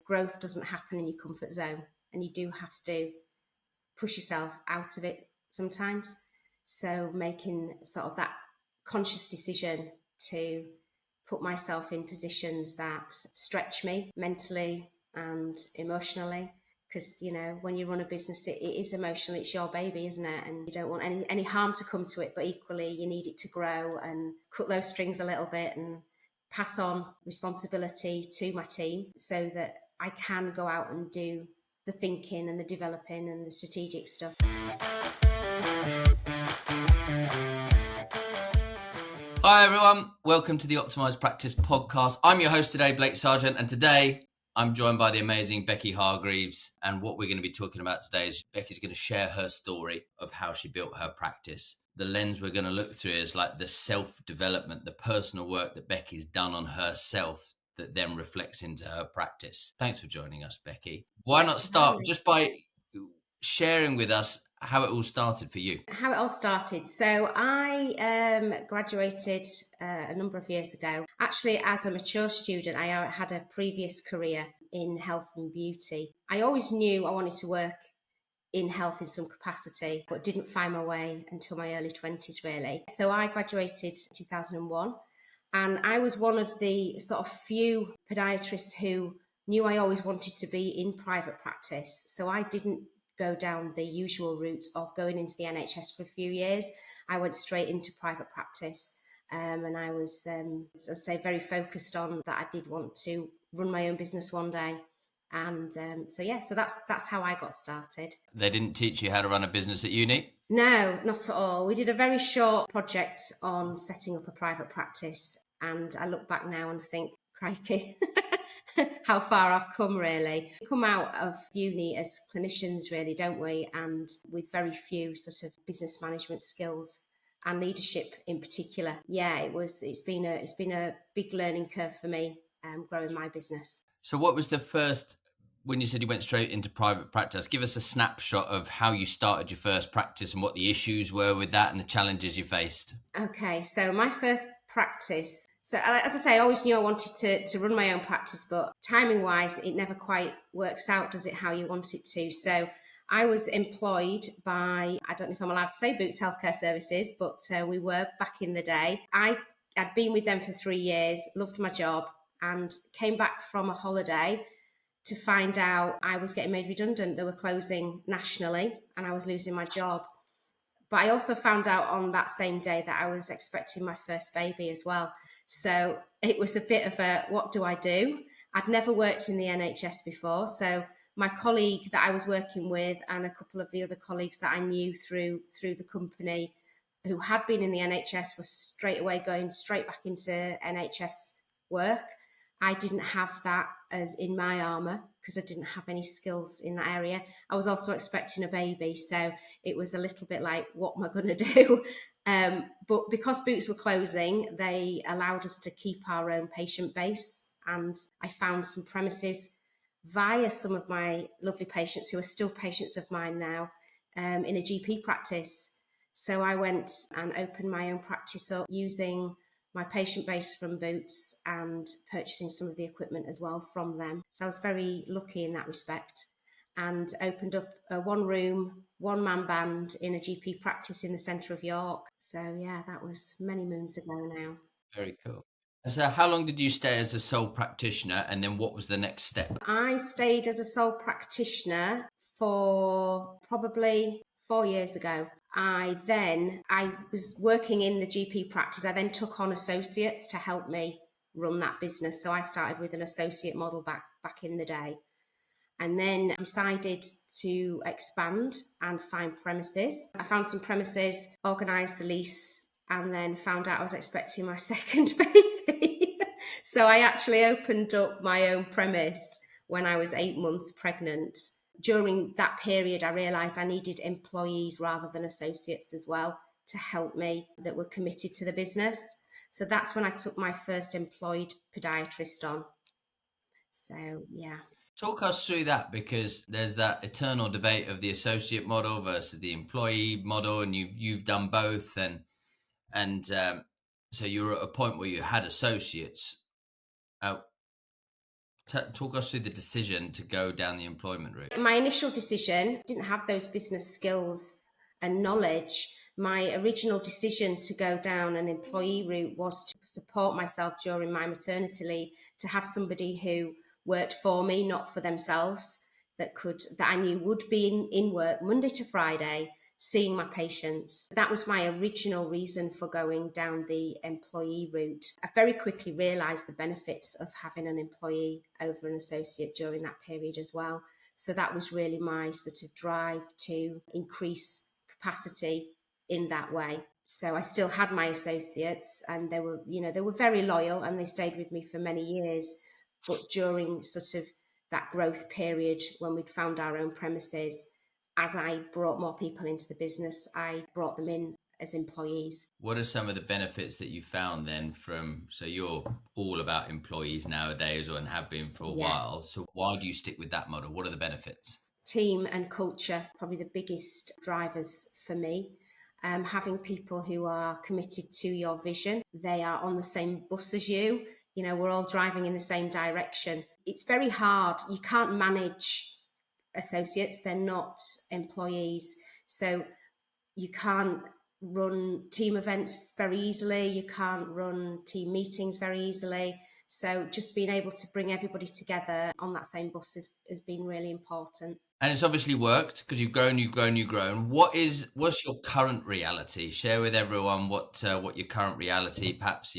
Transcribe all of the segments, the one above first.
growth doesn't happen in your comfort zone, and you do have to push yourself out of it sometimes. So making sort of that conscious decision to put myself in positions that stretch me mentally and emotionally, because when you run a business, it is emotional. It's your baby, isn't it? And you don't want any harm to come to it, but equally you need it to grow and cut those strings a little bit and pass on responsibility to my team so that I can go out and do the thinking and the developing and the strategic stuff. Hi everyone, welcome to the Optimise Practice Podcast. I'm your host today, Blake Sargent, and today I'm joined by the amazing Becky Hargreaves. And what we're going to be talking about today is Becky's going to share her story of how she built her practice. The lens we're going to look through is like the self-development, the personal work that Becky's done on herself that then reflects into her practice. Thanks for joining us, Becky. Why not start just by sharing with us how it all started for you? How it all started. So I graduated a number of years ago. Actually, as a mature student, I had a previous career in health and beauty. I always knew I wanted to work in health in some capacity, but didn't find my way until my early 20s, really. So I graduated in 2001, and I was one of the sort of few podiatrists who knew I always wanted to be in private practice. So I didn't go down the usual route of going into the NHS for a few years. I went straight into private practice, and I was, as I say, very focused on that. I did want to run my own business one day, and so that's how I got started. They didn't teach you how to run a business at uni? No, not at all. We did a very short project on setting up a private practice, and I look back now and think, crikey. How far I've come, really. We come out of uni as clinicians, really, don't we? And with very few sort of business management skills and leadership in particular. Yeah, it's been a big learning curve for me, growing my business. So what was the first, when you said you went straight into private practice, give us a snapshot of how you started your first practice and what the issues were with that and the challenges you faced. Okay, so my first practice. So as I say, I always knew I wanted to run my own practice, but timing wise, it never quite works out, does it, how you want it to? So I was employed by, I don't know if I'm allowed to say Boots Healthcare Services, but we were back in the day. I'd been with them for 3 years, loved my job, and came back from a holiday to find out I was getting made redundant. They were closing nationally and I was losing my job. But I also found out on that same day that I was expecting my first baby as well. So it was a bit of a, what do I do? I'd never worked in the NHS before. So my colleague that I was working with and a couple of the other colleagues that I knew through the company who had been in the NHS was straight away going straight back into NHS work. I didn't have that as in my armour because I didn't have any skills in that area. I was also expecting a baby, so it was a little bit like, what am I going to do? But because Boots were closing, they allowed us to keep our own patient base, and I found some premises via some of my lovely patients who are still patients of mine now in a GP practice. So I went and opened my own practice up using my patient base from Boots and purchasing some of the equipment as well from them. So I was very lucky in that respect, and opened up a one-room, one-man band in a GP practice in the centre of York. So yeah, that was many moons ago now. Very cool. So how long did you stay as a sole practitioner, and then what was the next step? I stayed as a sole practitioner for probably 4 years ago. I was working in the GP practice. I then took on associates to help me run that business. So I started with an associate model back in the day, and then decided to expand and find premises. I found some premises, organised the lease, and then found out I was expecting my second baby. So I actually opened up my own premise when I was 8 months pregnant. During that period, I realised I needed employees rather than associates as well to help me that were committed to the business. So that's when I took my first employed podiatrist on. So, yeah. Talk us through that, because there's that eternal debate of the associate model versus the employee model, and you've done both, and so you were at a point where you had associates. Talk us through the decision to go down the employment route. My initial decision didn't have those business skills and knowledge. My original decision to go down an employee route was to support myself during my maternity leave, to have somebody who worked for me, not for themselves, that I knew would be in work Monday to Friday, seeing my patients. That was my original reason for going down the employee route. I very quickly realised the benefits of having an employee over an associate during that period as well. So that was really my sort of drive to increase capacity in that way. So I still had my associates, and they were very loyal, and they stayed with me for many years. But during sort of that growth period, when we'd found our own premises, as I brought more people into the business, I brought them in as employees. What are some of the benefits that you found then so you're all about employees nowadays, and have been for a while. So why do you stick with that model? What are the benefits? Team and culture, probably the biggest drivers for me. Having people who are committed to your vision, they are on the same bus as you. We're all driving in the same direction. It's very hard. You can't manage associates, they're not employees. So you can't run team events very easily. You can't run team meetings very easily. So just being able to bring everybody together on that same bus has been really important. And it's obviously worked because you've grown. What's your current reality? Share with everyone what your current reality, perhaps,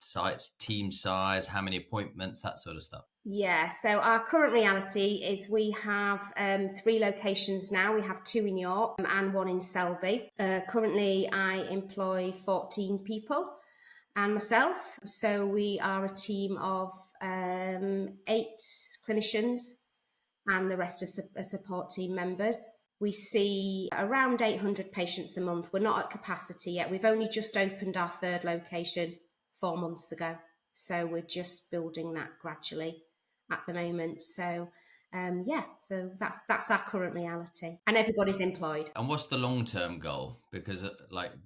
sites, team size, how many appointments, that sort of stuff. Yeah, so our current reality is we have 3 locations now. We have 2 in York and 1 in Selby. Currently, I employ 14 people and myself. So we are a team of 8 clinicians, and the rest are support team members. We see around 800 patients a month. We're not at capacity yet. We've only just opened our 3rd location 4 months ago. So we're just building that gradually at the moment. So so that's our current reality, and everybody's employed. And what's the long-term goal? Because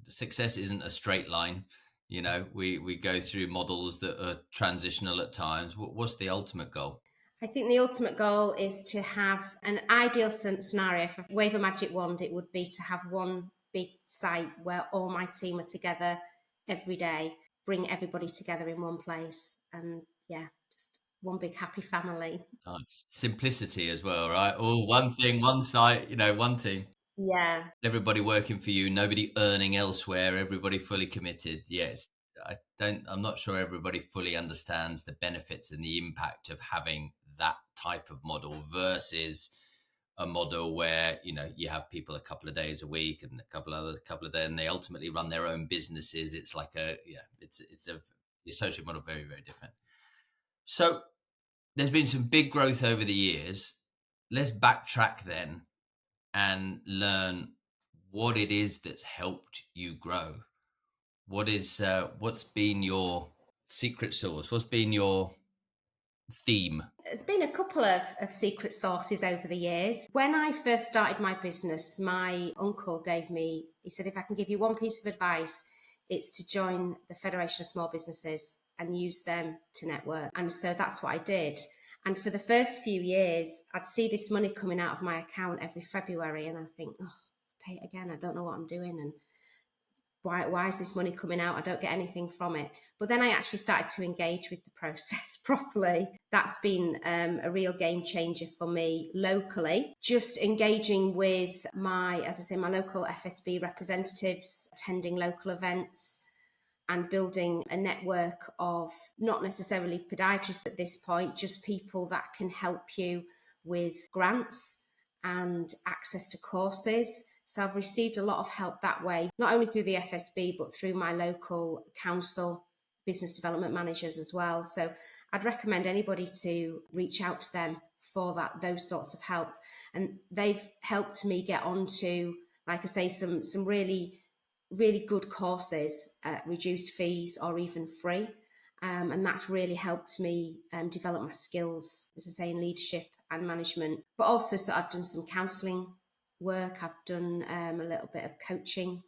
success isn't a straight line. We go through models that are transitional at times. What's the ultimate goal? I think the ultimate goal is to have an ideal scenario. If I wave a magic wand, it would be to have one big site where all my team are together every day, bring everybody together in one place, and just one big happy family. Nice. Simplicity as well, right? All one thing, one site, one team. Yeah. Everybody working for you, nobody earning elsewhere, everybody fully committed. Yes. I'm not sure everybody fully understands the benefits and the impact of having that type of model versus a model where, you have people a couple of days a week and a couple of days, and they ultimately run their own businesses. It's like the associate model, very, very different. So there's been some big growth over the years. Let's backtrack then and learn what it is that's helped you grow. What's been your secret sauce? What's been your theme? There's been a couple of secret sauces over the years. When I first started my business, my uncle he said, if I can give you one piece of advice, it's to join the Federation of Small Businesses and use them to network. And so that's what I did. And for the first few years, I'd see this money coming out of my account every February, and I think, pay it again. I don't know what I'm doing. And why is this money coming out? I don't get anything from it. But then I actually started to engage with the process properly. That's been a real game changer for me locally. Just engaging with my local FSB representatives, attending local events, and building a network of not necessarily podiatrists at this point, just people that can help you with grants and access to courses. So I've received a lot of help that way, not only through the FSB, but through my local council business development managers as well. So I'd recommend anybody to reach out to them for those sorts of helps. And they've helped me get onto, like I say, some really, really good courses at reduced fees or even free. And that's really helped me develop my skills, as I say, in leadership and management. But also, so I've done some counselling work. I've done a little bit of coaching.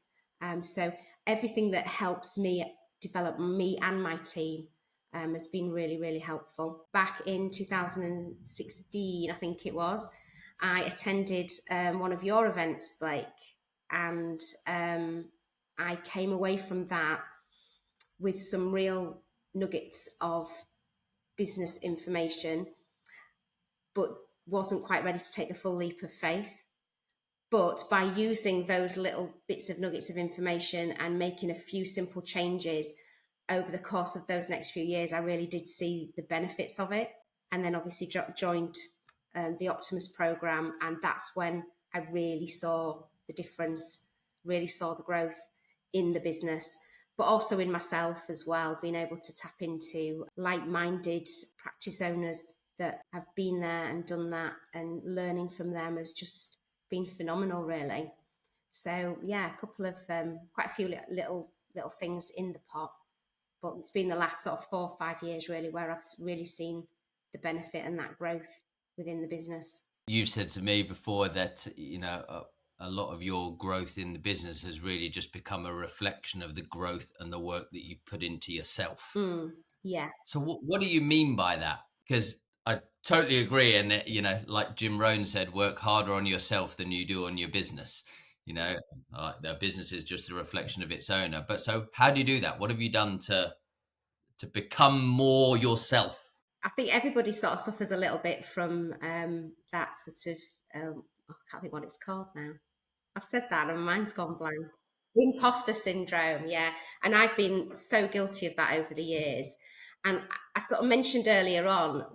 So everything that helps me develop me and my team has been really, really helpful. Back in 2016, I think it was, I attended one of your events, Blake, and I came away from that with some real nuggets of business information, but wasn't quite ready to take the full leap of faith. But by using those little bits of nuggets of information and making a few simple changes over the course of those next few years, I really did see the benefits of it. And then obviously joined the Optimise program. And that's when I really saw the difference, really saw the growth in the business, but also in myself as well, being able to tap into like-minded practice owners that have been there and done that, and learning from them has just been phenomenal, really. So yeah, a couple of quite a few little things in the pot, but it's been the last sort of 4 or 5 years really where I've really seen the benefit and that growth within the business. You've said to me before that, you know, a lot of your growth in the business has really just become a reflection of the growth and the work that you've put into yourself. Yeah. So what do you mean by that? Because I totally agree. And, you know, like Jim Rohn said, work harder on yourself than you do on your business. You know, their business is just a reflection of its owner. But so how do you do that? What have you done to become more yourself? I think everybody sort of suffers a little bit from that sort of, I can't think what it's called now. I've said that and my mind's gone blank. Imposter syndrome, yeah. And I've been so guilty of that over the years. And I sort of mentioned earlier on,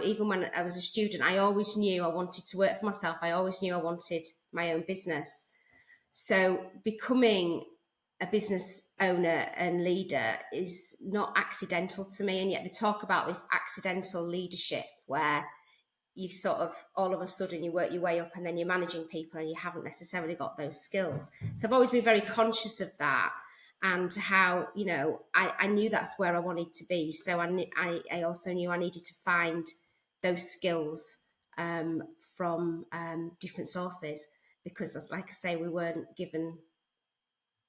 even when I was a student, I always knew I wanted to work for myself. I always knew I wanted my own business. So becoming a business owner and leader is not accidental to me. And yet they talk about this accidental leadership where you sort of all of a sudden you work your way up and then you're managing people and you haven't necessarily got those skills. So I've always been very conscious of that, and how, you know, I knew that's where I wanted to be. So I also knew I needed to find those skills from different sources, because, like I say, we weren't given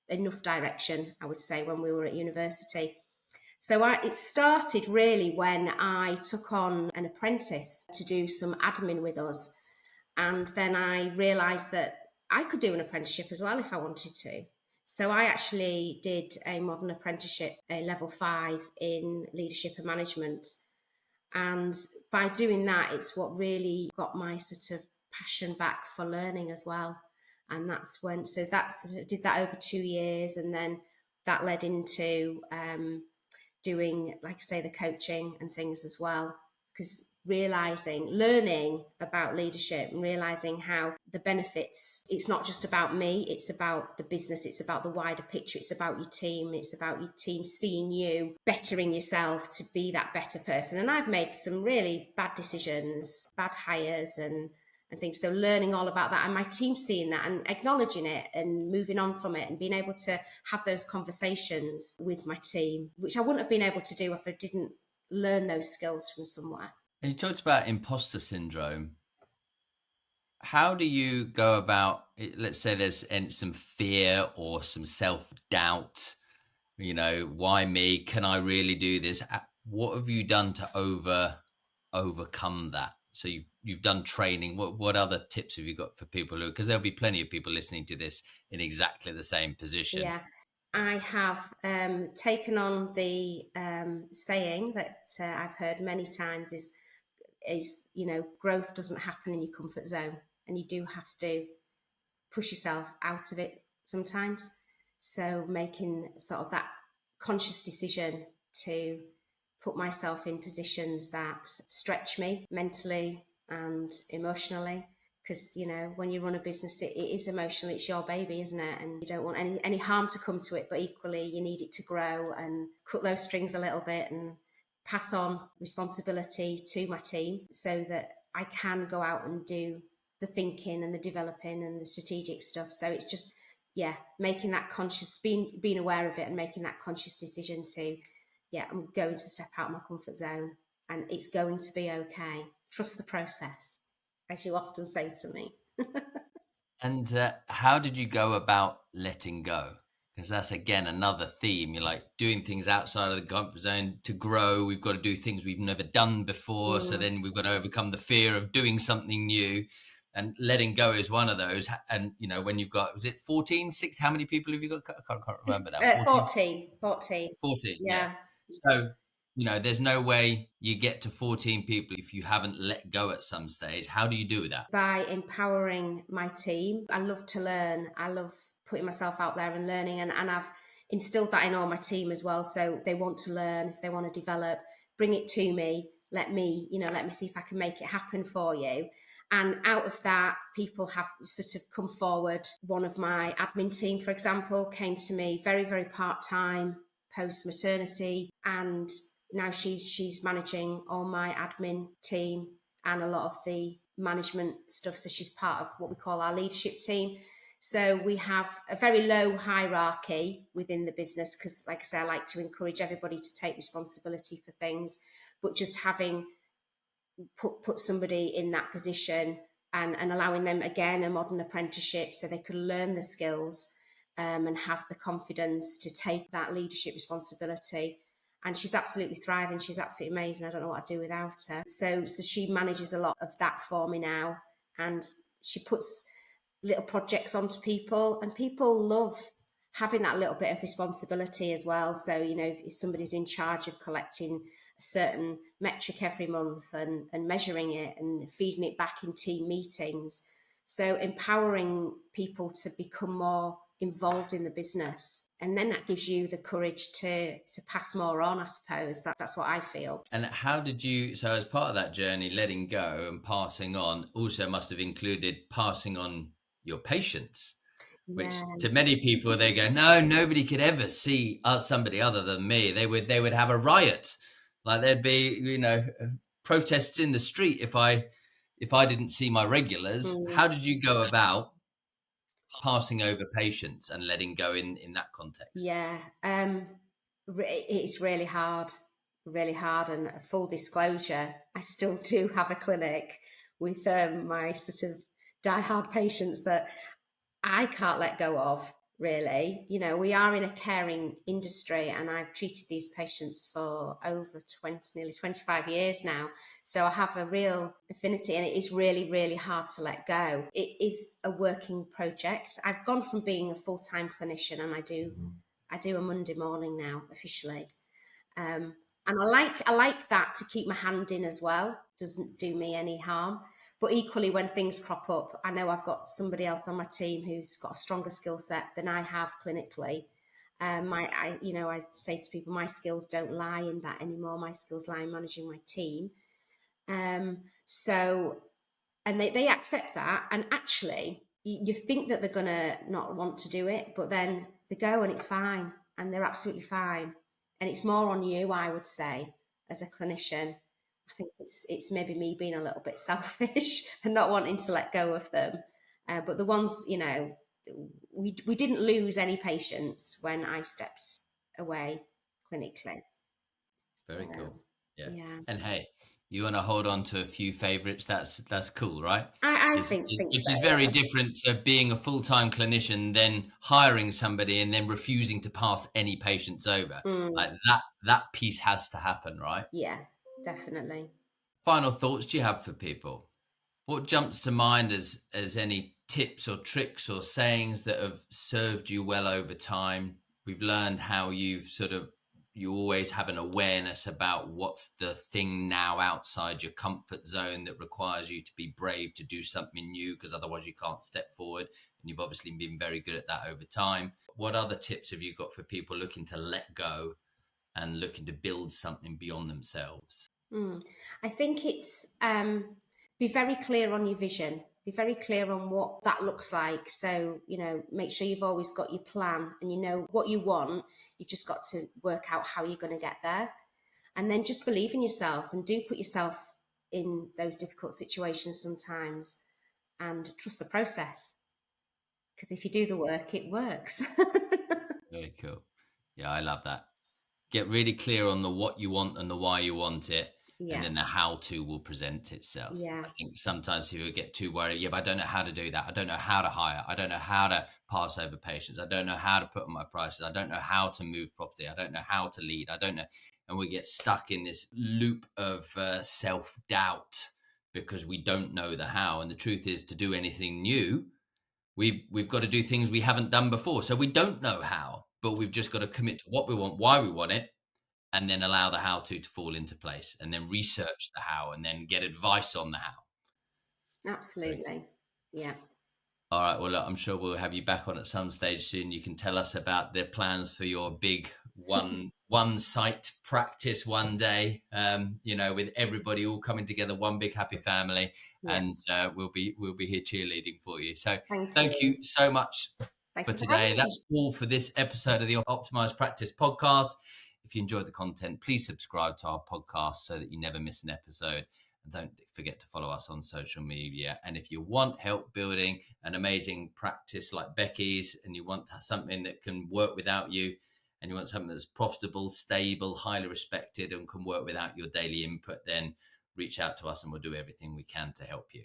enough direction, I would say, when we were at university. So it started really when I took on an apprentice to do some admin with us. And then I realised that I could do an apprenticeship as well if I wanted to. So I actually did a modern apprenticeship, a level 5 in leadership and management. And by doing that, it's what really got my sort of passion back for learning as well. And did that over 2 years. And then that led into doing, like I say, the coaching and things as well, because learning about leadership and realizing how the benefits, it's not just about me, it's about the business, it's about the wider picture, it's about your team, it's about your team seeing you, bettering yourself to be that better person. And I've made some really bad decisions, bad hires and things. So learning all about that, and my team seeing that and acknowledging it and moving on from it and being able to have those conversations with my team, which I wouldn't have been able to do if I didn't learn those skills from somewhere. And you talked about imposter syndrome. How do you go about it? Let's say there's some fear or some self-doubt, you know, why me? Can I really do this? What have you done to overcome that? So you've done training. What other tips have you got for people who, because there'll be plenty of people listening to this in exactly the same position. Yeah, I have taken on the saying that I've heard many times is, you know, growth doesn't happen in your comfort zone, and you do have to push yourself out of it sometimes. So making sort of that conscious decision to put myself in positions that stretch me mentally and emotionally, because, you know, when you run a business, it is emotional, it's your baby, isn't it? And you don't want any harm to come to it, but equally you need it to grow, and cut those strings a little bit and pass on responsibility to my team so that I can go out and do the thinking and the developing and the strategic stuff. So it's just, yeah, making that conscious, being aware of it and making that conscious decision to, yeah, I'm going to step out of my comfort zone and it's going to be okay. Trust the process, as you often say to me. And how did you go about letting go? Because that's, again, another theme. You're like doing things outside of the comfort zone to grow. We've got to do things we've never done before. So Mm. then we've got to overcome the fear of doing something new, and letting go is one of those. And, when you've got, was it 14, 6? How many people have you got? I can't remember now. 14? 14. 14, yeah. Yeah. So, there's no way you get to 14 people if you haven't let go at some stage. How do you do that? By empowering my team. I love to learn. I love putting myself out there and learning, and I've instilled that in all my team as well. So they want to learn, if they want to develop, bring it to me, let me see if I can make it happen for you. And out of that, people have sort of come forward. One of my admin team, for example, came to me very, very part-time post maternity, and now she's managing all my admin team and a lot of the management stuff. So she's part of what we call our leadership team. So we have a very low hierarchy within the business because, like I say, I like to encourage everybody to take responsibility for things, but just having put somebody in that position and allowing them, again, a modern apprenticeship so they could learn the skills and have the confidence to take that leadership responsibility. And she's absolutely thriving. She's absolutely amazing. I don't know what I'd do without her. So she manages a lot of that for me now. And she puts little projects onto people, and people love having that little bit of responsibility as well. So, if somebody's in charge of collecting a certain metric every month and measuring it and feeding it back in team meetings. So empowering people to become more involved in the business, and then that gives you the courage to pass more on. I suppose that's what I feel. And how did you, so as part of that journey, letting go and passing on also must have included passing on your patience, which Yeah. to many people, they go, no, nobody could ever see somebody other than me. They would have a riot. Like there'd be, protests in the street if I didn't see my regulars. How did you go about passing over patience and letting go in that context? Yeah, it's really hard. And full disclosure, I still do have a clinic with my sort of diehard patients that I can't let go of, really. We are in a caring industry, and I've treated these patients for over nearly 25 years now. So I have a real affinity, and it is really, really hard to let go. It is a working project. I've gone from being a full-time clinician, and I do a Monday morning now officially. And I like that to keep my hand in as well. Doesn't do me any harm. But equally, when things crop up, I know I've got somebody else on my team who's got a stronger skill set than I have clinically. I say to people, my skills don't lie in that anymore. My skills lie in managing my team. And they accept that. And actually, you think that they're going to not want to do it, but then they go and it's fine. And they're absolutely fine. And it's more on you, I would say, as a clinician. I think it's maybe me being a little bit selfish and not wanting to let go of them. But the ones, we didn't lose any patients when I stepped away clinically. Very cool. Yeah. Yeah. And hey, you want to hold on to a few favorites, that's cool, right? I Which think is so, very yeah. different to being a full-time clinician, then hiring somebody and then refusing to pass any patients over. Like that piece has to happen, right? Yeah, definitely. Final thoughts do you have for people? What jumps to mind as any tips or tricks or sayings that have served you well over time? We've learned how you always have an awareness about what's the thing now outside your comfort zone that requires you to be brave to do something new, because otherwise you can't step forward. And you've obviously been very good at that over time. What other tips have you got for people looking to let go and looking to build something beyond themselves? I think it's be very clear on your vision. Be very clear on what that looks like. So, make sure you've always got your plan and you know what you want. You've just got to work out how you're going to get there. And then just believe in yourself and do put yourself in those difficult situations sometimes and trust the process. Because if you do the work, it works. Very cool. Yeah, I love that. Get really clear on the what you want and the why you want it, Yeah. and then the how-to will present itself. Yeah. I think sometimes people get too worried. Yeah, but I don't know how to do that. I don't know how to hire. I don't know how to pass over patients. I don't know how to put on my prices. I don't know how to move properly. I don't know how to lead. I don't know. And we get stuck in this loop of self-doubt because we don't know the how. And the truth is, to do anything new, we've got to do things we haven't done before. So we don't know how, but we've just got to commit to what we want, why we want it, and then allow the how to fall into place, and then research the how, and then get advice on the how. Absolutely. Yeah. All right. Well, look, I'm sure we'll have you back on at some stage soon. You can tell us about the plans for your big one site practice one day. With everybody all coming together, one big happy family, Yeah. and we'll be here cheerleading for you. So Thank you so much Thank for you for today. having me. That's all for this episode of the Optimise Practice Podcast. If you enjoyed the content, please subscribe to our podcast so that you never miss an episode. And don't forget to follow us on social media. And if you want help building an amazing practice like Becky's, and you want something that can work without you, and you want something that's profitable, stable, highly respected, and can work without your daily input, then reach out to us and we'll do everything we can to help you.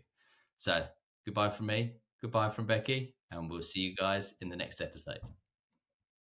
So goodbye from me, goodbye from Becky, and we'll see you guys in the next episode.